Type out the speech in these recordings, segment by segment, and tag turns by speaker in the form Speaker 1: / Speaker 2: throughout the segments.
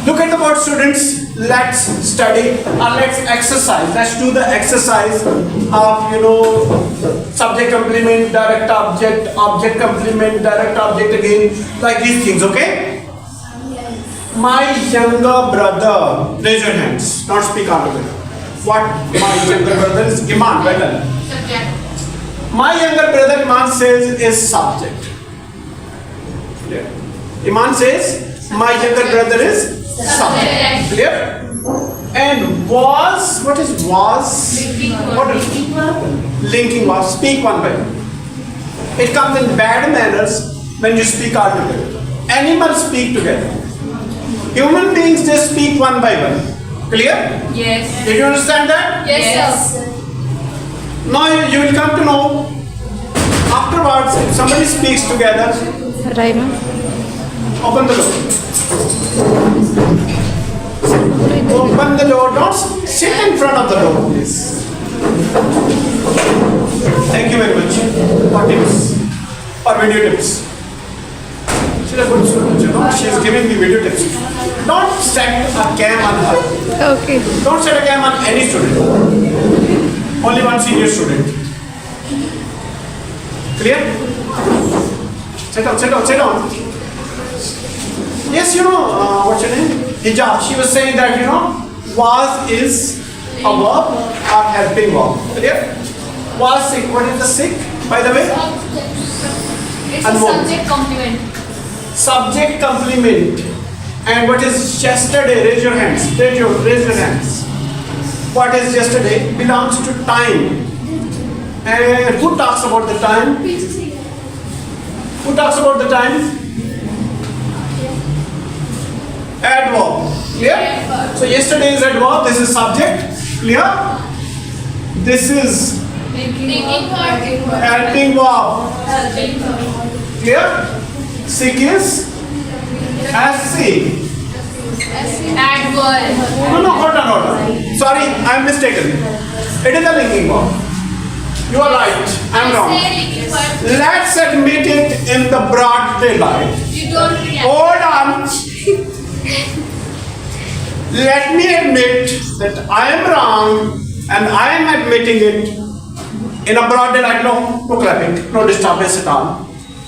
Speaker 1: Look at the word students. Let's study or let's exercise. Let's do the exercise of subject complement, direct object, object complement, direct object again, like these things. Okay. My younger brother. Raise your hands. Not speak out of it. What my younger brother is Iman. Better.
Speaker 2: Subject.
Speaker 1: My younger brother Iman says is subject. Clear. Iman says my younger brother is subject. Clear? And was, what is was? What is linking was? Speak one by one. It comes in bad manners when you speak all together. Animals speak together. Human beings just speak one by one. Clear?
Speaker 2: Yes.
Speaker 1: Did you understand that?
Speaker 2: Yes, sir.
Speaker 1: Now you will come to know afterwards if somebody speaks together.
Speaker 3: Raima.
Speaker 1: Open the door. Open the door. Don't sit in front of the door, please. Thank you very much. For tips or video tips. She's a good student, you know. She is giving me video tips. Don't set a cam on her.
Speaker 3: Okay.
Speaker 1: Don't set a cam on any student. Only one senior student. Clear? Sit down, sit down, sit down. Yes, you know, what's your name? Hijab. She was saying that, was is a verb or helping verb. Clear? Was sick. What is the sick, by the way?
Speaker 2: It's
Speaker 1: And
Speaker 2: a
Speaker 1: what?
Speaker 2: subject complement.
Speaker 1: Subject complement. And what is yesterday? Raise your hands. Raise your hands. What is yesterday? Belongs to time. And who talks about the time? Who talks about the time? Adverb. Clear? So yesterday is adverb. This is subject. Clear? This is helping verb. Clear? Sick is SC.
Speaker 2: Adverb.
Speaker 1: No, hold on. Sorry, I am mistaken. It is a linking verb. You are right. I am wrong. Let's admit it in the broad daylight.
Speaker 2: You don't react.
Speaker 1: Hold on. Let me admit that I am wrong and I am admitting it in a broad daylight. No clapping, no disturbance at all.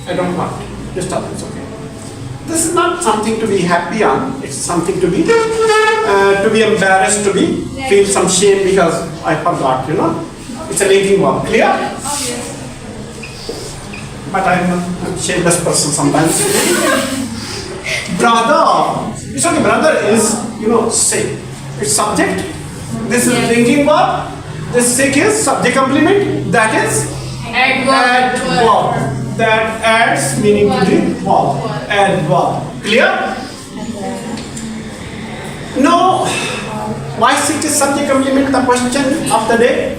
Speaker 1: I don't want disturbance, okay? This is not something to be happy on. It's something to be embarrassed, feel some shame because I forgot, It's a linking verb. Clear? But I'm a shameless person sometimes. Brother. It's okay, brother is, sick. It's subject. This is linking verb. This sick is subject complement. That is adverb. That adds meaning to the verb. Adverb. Clear? No. Why sick is subject complement? The question of the day.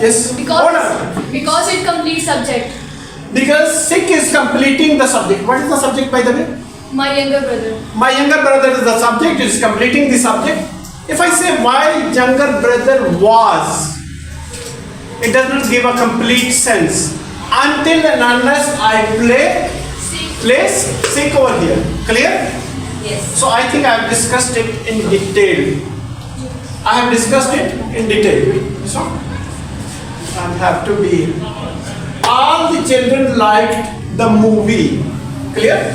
Speaker 1: Yes.
Speaker 2: Because it completes subject.
Speaker 1: Because sick is completing the subject. What is the subject, by the way?
Speaker 2: My younger brother.
Speaker 1: My younger brother is the subject. It is completing the subject. If I say my younger brother was, it does not give a complete sense until and unless I place sick over here. Clear?
Speaker 2: Yes.
Speaker 1: So I think I have discussed it in detail. I have discussed it in detail. So I have to be. All the children liked the movie. Clear?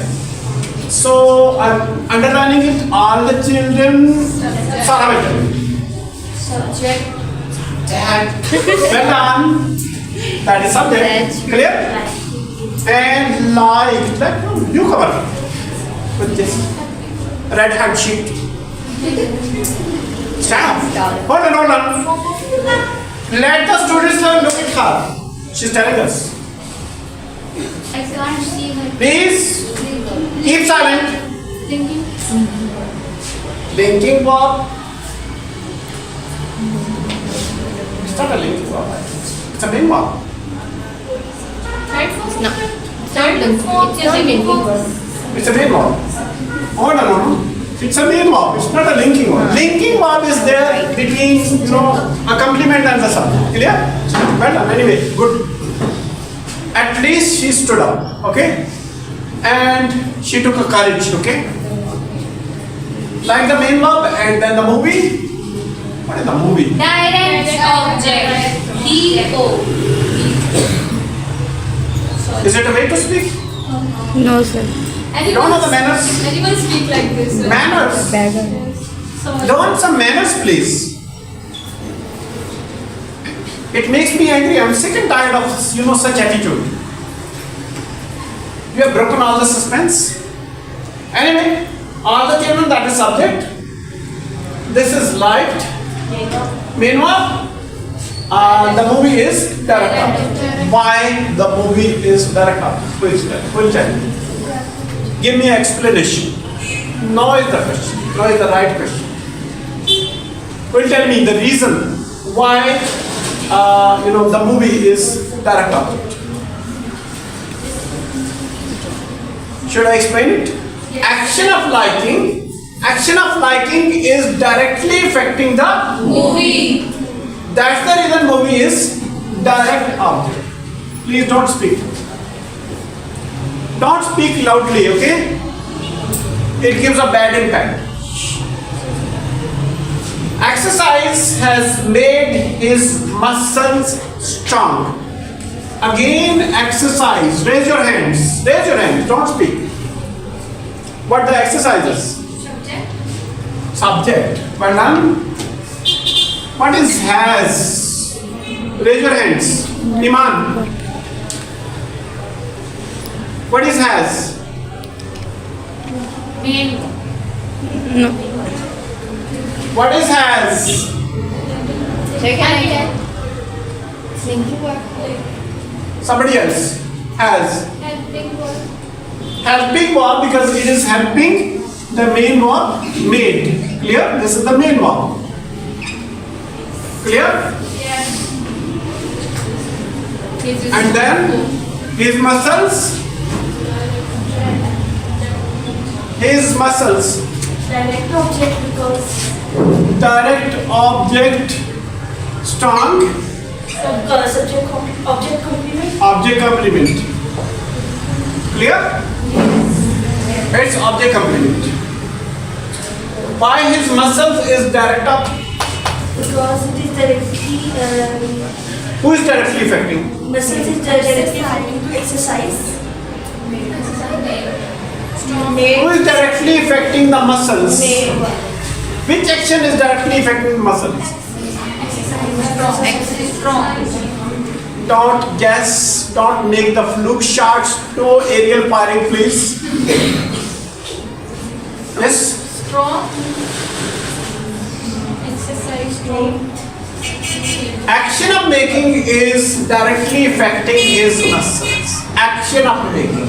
Speaker 1: So I'm underlining it. All the children.
Speaker 2: Subject.
Speaker 1: Well done. That is subject. Clear? And like that. You cover with this red hand sheet. Stand up. Hold on. Let the students learn. Look at her. She's telling us.
Speaker 2: I can't see her.
Speaker 1: Please keep silent.
Speaker 2: Thinking.
Speaker 1: Linking verb. It's not a linking verb. It's a main verb.
Speaker 2: Third, fourth.
Speaker 3: No.
Speaker 2: Third and fourth.
Speaker 3: It's a linking verb.
Speaker 1: It's a main verb. Hold on. It's a main verb. It's not a linking verb. Linking verb is there between, a complement and the subject. Clear? Well done. Anyway, good. At least she stood up, okay? And she took a courage, okay? Like the main verb and then the movie. What is the movie?
Speaker 2: Direct object. D-O.
Speaker 1: Is it a way to speak?
Speaker 3: No, sir.
Speaker 1: You don't know the manners?
Speaker 2: Anyone speak like this?
Speaker 1: Manners.
Speaker 3: Beggar.
Speaker 1: Learn some manners, please. It makes me angry. I'm sick and tired of such attitude. You have broken all the suspense. Anyway, all the children, that is subject. This is liked. Main verb. The movie is direct object. Why the movie is direct object? Who will tell me? Give me an explanation. No is the question. No is the right question. Who will tell me the reason why the movie is direct object? Should I explain it? Action of liking is directly affecting the
Speaker 2: Movie.
Speaker 1: That's the reason movie is direct object. Please don't speak. Don't speak loudly, okay? It gives a bad impact. Exercise has made his muscles strong. Again, exercise. Raise your hands. Raise your hands. Don't speak. What the exercises? Subject. Well done. What is has? Raise your hands. Iman. What is has?
Speaker 2: Main.
Speaker 3: No.
Speaker 1: What is has?
Speaker 2: Second.
Speaker 1: Somebody else. Has.
Speaker 2: Helping verb.
Speaker 1: Helping verb because it is helping the main verb made. Clear? This is the main verb. Clear?
Speaker 2: Yes.
Speaker 1: And then his muscles. His muscles.
Speaker 4: Direct object because
Speaker 1: Direct object strong.
Speaker 4: Object complement.
Speaker 1: Object complement. Clear? It's object complement. Why his muscles is direct up?
Speaker 4: Because it is directly
Speaker 1: Who is directly affecting?
Speaker 4: muscles is directly affecting to exercise.
Speaker 1: Who is directly affecting the muscles? Which action is directly affecting the muscles?
Speaker 2: Strong.
Speaker 1: Don't guess, don't make the fluke shots. No aerial firing, please. Yes?
Speaker 2: Strong. Exercise strong.
Speaker 1: Action of making is directly affecting his muscles. Action of making.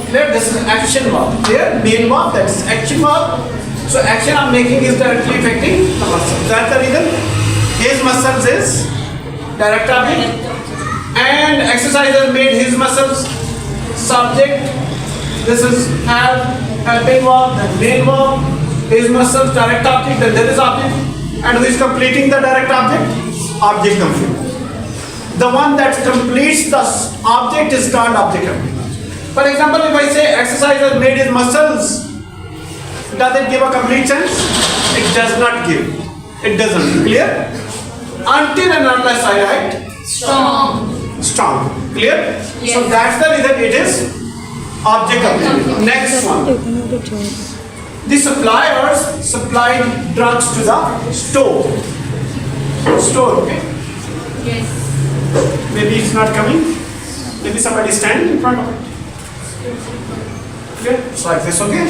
Speaker 1: Clear? This is action verb. Clear? Main verb, that is action verb. So action of making is directly affecting the muscles. That's the reason his muscles is direct object. And exercise has made his muscles subject. This is helping verb, then main verb. His muscles direct object, then there is object. And who is completing the direct object? Object complete. The one that completes the object is called object complete. For example, if I say exercise has made his muscles, does it give a complete sense? It does not give. It doesn't. Clear? Until and unless I write
Speaker 2: Strong.
Speaker 1: strong. Clear? So
Speaker 2: Yes.
Speaker 1: that's the reason it is object complete. Next one. The suppliers supplied drugs to the store. Store, okay?
Speaker 2: Yes.
Speaker 1: Maybe it's not coming. Maybe somebody standing in front of it. Okay? It's like this, okay?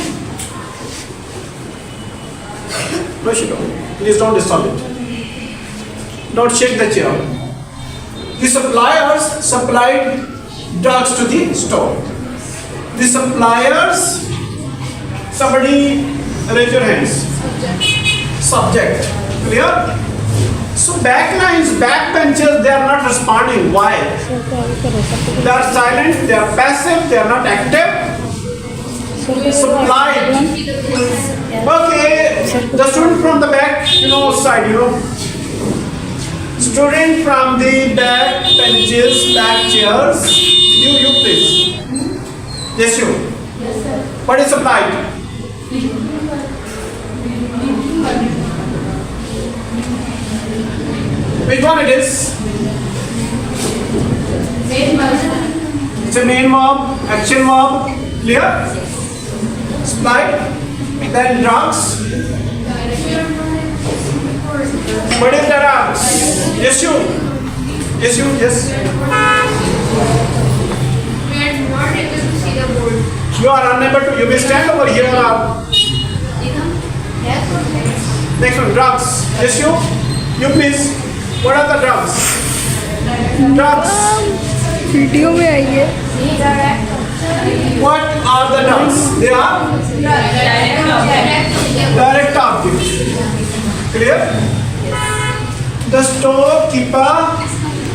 Speaker 1: No, she don't. Please don't disturb it. Don't shake the chair. The suppliers supplied drugs to the store. The suppliers, somebody raise your hands. Subject. Clear? So backlines, backbenchers, they are not responding. Why? They are silent, they are passive, they are not active. Supplied. Okay, the student from the back, side, Student from the back benches, back chairs. You please. Yes, you. What is supplied? Which one it is? It's a main verb, action verb. Clear? Supplied. Then drugs. What is the drugs? Yes, you. Yes, you. Yes.
Speaker 2: We are not able to see the board.
Speaker 1: You are unable to. You may stand over here now. Next one, drugs. Yes, you. You please. What are the drugs? Drugs.
Speaker 3: Video में आई है
Speaker 1: What are the drugs? They are direct object. Clear? The storekeeper,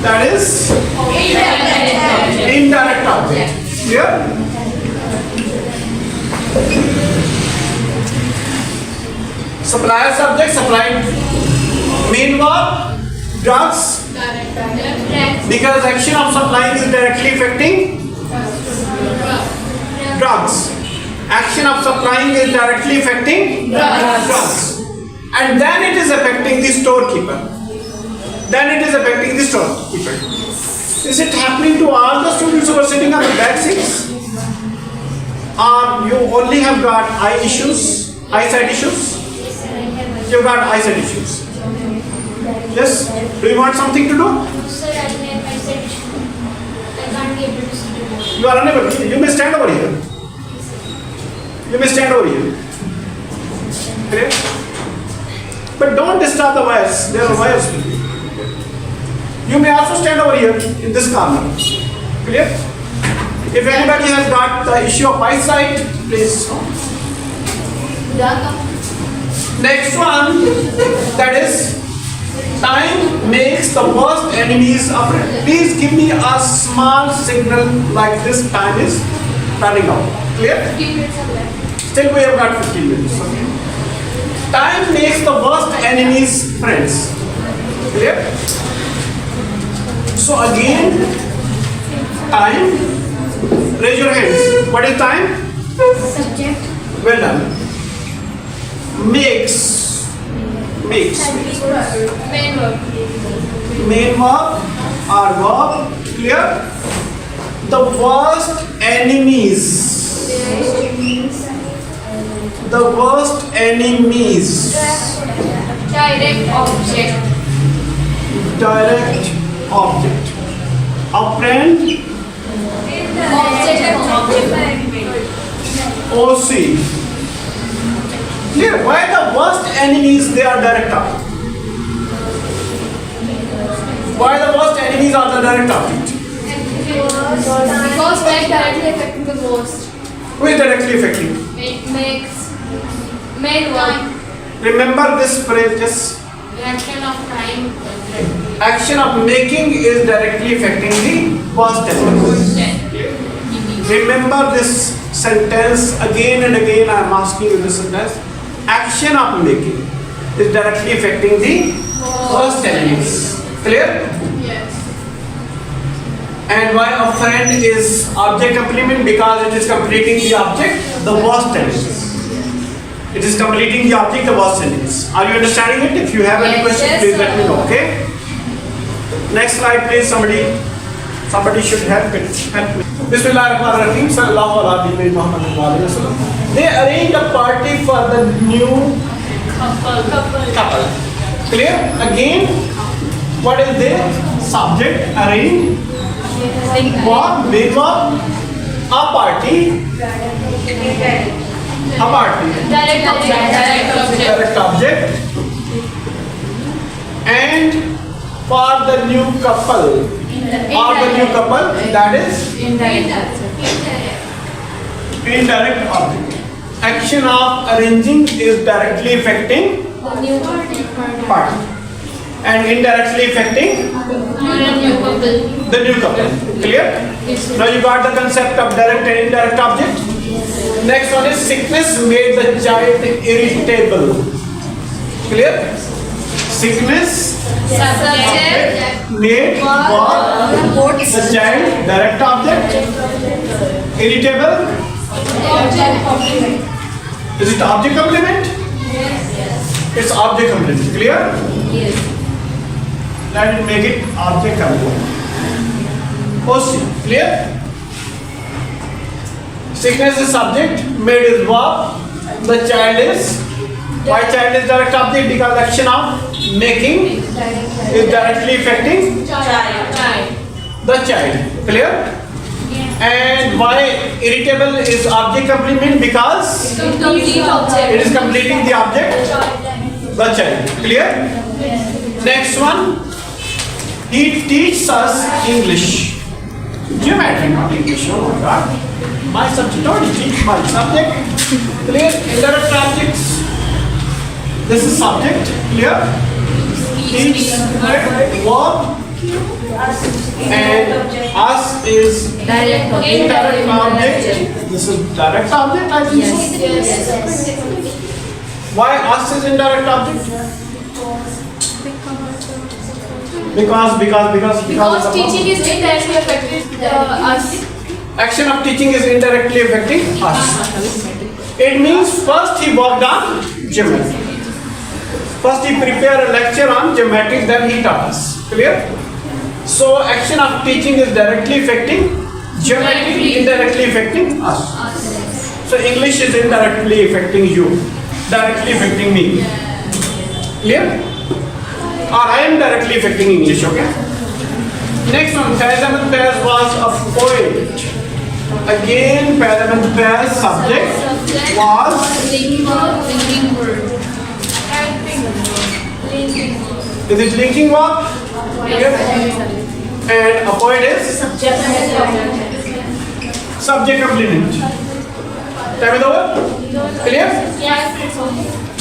Speaker 1: that is indirect object. Clear? Supplier subject, supplied. Main verb, drugs. Because action of supplying is directly affecting drugs. Action of supplying is directly affecting drugs. And then it is affecting the storekeeper. Then it is affecting the storekeeper. Is it happening to all the students who are sitting on the back seats? Or you only have got eye issues, eyesight issues? You've got eyesight issues. Yes? Do you want something to do?
Speaker 2: Sir, I said I can't be able to see the board.
Speaker 1: You are unable to. You may stand over here. You may stand over here. Clear? But don't disturb the wires. There are wires. You may also stand over here in this corner. Clear? If anybody has got the issue of eyesight, please. Next one, that is time makes the worst enemies a friend. Please give me a small signal like this. Time is running out. Clear?
Speaker 2: 15 minutes are left.
Speaker 1: Still we have got 15 minutes. Okay. Time makes the worst enemies friends. Clear? So again, time. Raise your hands. What is time?
Speaker 4: Subject.
Speaker 1: Well done. Makes.
Speaker 2: Main verb.
Speaker 1: Main verb or verb. Clear? The worst enemies. The worst enemies.
Speaker 2: Direct object.
Speaker 1: Direct object. A friend.
Speaker 2: Object.
Speaker 1: OC. Clear? Why the worst enemies they are direct object? Why the worst enemies are the direct object?
Speaker 2: Because that directly affecting the most.
Speaker 1: Who is directly affecting?
Speaker 2: Makes. Main verb.
Speaker 1: Remember this phrase, just
Speaker 2: Action of time.
Speaker 1: action of making is directly affecting the worst enemies. Remember this sentence again and again. I am asking you this sentence. Action of making is directly affecting the worst enemies. Clear?
Speaker 2: Yes.
Speaker 1: And why a friend is object complement? Because it is completing the object, the worst enemies. It is completing the object, the worst enemies. Are you understanding it? If you have any
Speaker 2: Yes,
Speaker 1: questions,
Speaker 2: yes,
Speaker 1: please let
Speaker 2: sir.
Speaker 1: me know. Okay. Next slide, please. Somebody should help it. Help me. Bismillahirrahmanirrahim. Sallallahu alaihi wasallam. They arranged a party for the new couple. Clear? Again, what is their subject? Arrange. What? Main verb. A party. A party.
Speaker 2: Direct object.
Speaker 1: Direct object. And for the new couple. Or the new couple, that is
Speaker 2: Indirect.
Speaker 1: indirect object. Action of arranging is directly affecting
Speaker 2: New
Speaker 1: party and indirectly affecting
Speaker 2: new couple.
Speaker 1: the new couple. Clear? Now you got the concept of direct and indirect object. Next one is sickness made the child irritable. Clear? Sickness.
Speaker 2: Subject.
Speaker 1: Made. Was. The child. Direct object. Irritable.
Speaker 2: Object.
Speaker 1: Is it object complement? It's object complement. Clear?
Speaker 2: Yes.
Speaker 1: Let it make it object complement. Question. Clear? Sickness is subject. Made is verb. The child is. Why child is direct object? Because action of making is directly affecting
Speaker 2: Child.
Speaker 1: the child. Clear? And why irritable is object complement? Because
Speaker 2: Complete
Speaker 1: it
Speaker 2: object.
Speaker 1: is completing the object, the child. Clear? Next one. He teaches us English. Geometry, not English. Oh my God. My subject, don't teach my subject. Clear? Indirect objects. This is subject. Clear? Teach, verb, and us is
Speaker 2: Direct
Speaker 1: indirect object. This is direct object, I think so.
Speaker 2: Yes.
Speaker 1: Why us is indirect object? Because
Speaker 2: Because teaching is indirectly affected us.
Speaker 1: action of teaching is indirectly affecting us. It means first he worked on geometry. First he prepared a lecture on geometry, then he taught us. Clear? So action of teaching is directly affecting geometry, indirectly affecting us. So English is indirectly affecting you, directly affecting me. Clear? Or I am directly affecting English, okay? Next one, Faizam Paz was a poet. Again, Faizam Paz subject was,
Speaker 2: Linking word.
Speaker 1: is it linking verb? And a poet is subject complement. Time is over? Clear?
Speaker 2: Yes.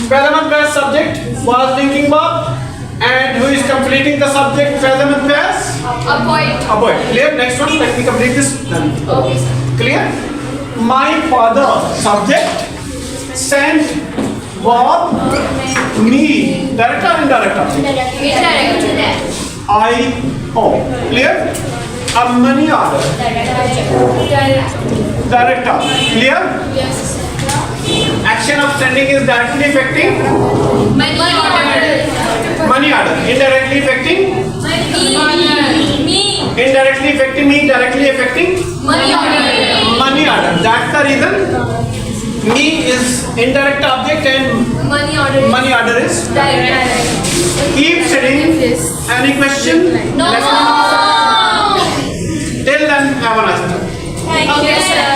Speaker 1: Faizam Paz subject was linking verb. And who is completing the subject? Faizam Paz?
Speaker 2: A point.
Speaker 1: A poet. Clear? Next one, let me complete this. Done.
Speaker 2: Okay, sir.
Speaker 1: Clear? My father, subject, sent verb, me, direct or indirect object?
Speaker 2: Indirect.
Speaker 1: I, O. Clear? A money order, direct object. Clear?
Speaker 2: Yes.
Speaker 1: Action of sending is directly affecting
Speaker 2: Money order.
Speaker 1: money order, indirectly affecting,
Speaker 2: Me.
Speaker 1: indirectly affecting me, directly affecting
Speaker 2: Money order.
Speaker 1: money order. That's the reason me is indirect object and
Speaker 2: Money order.
Speaker 1: money order is
Speaker 2: Direct.
Speaker 1: keep studying. Any question?
Speaker 2: No.
Speaker 1: Till then, have a nice day.
Speaker 2: Okay, sir.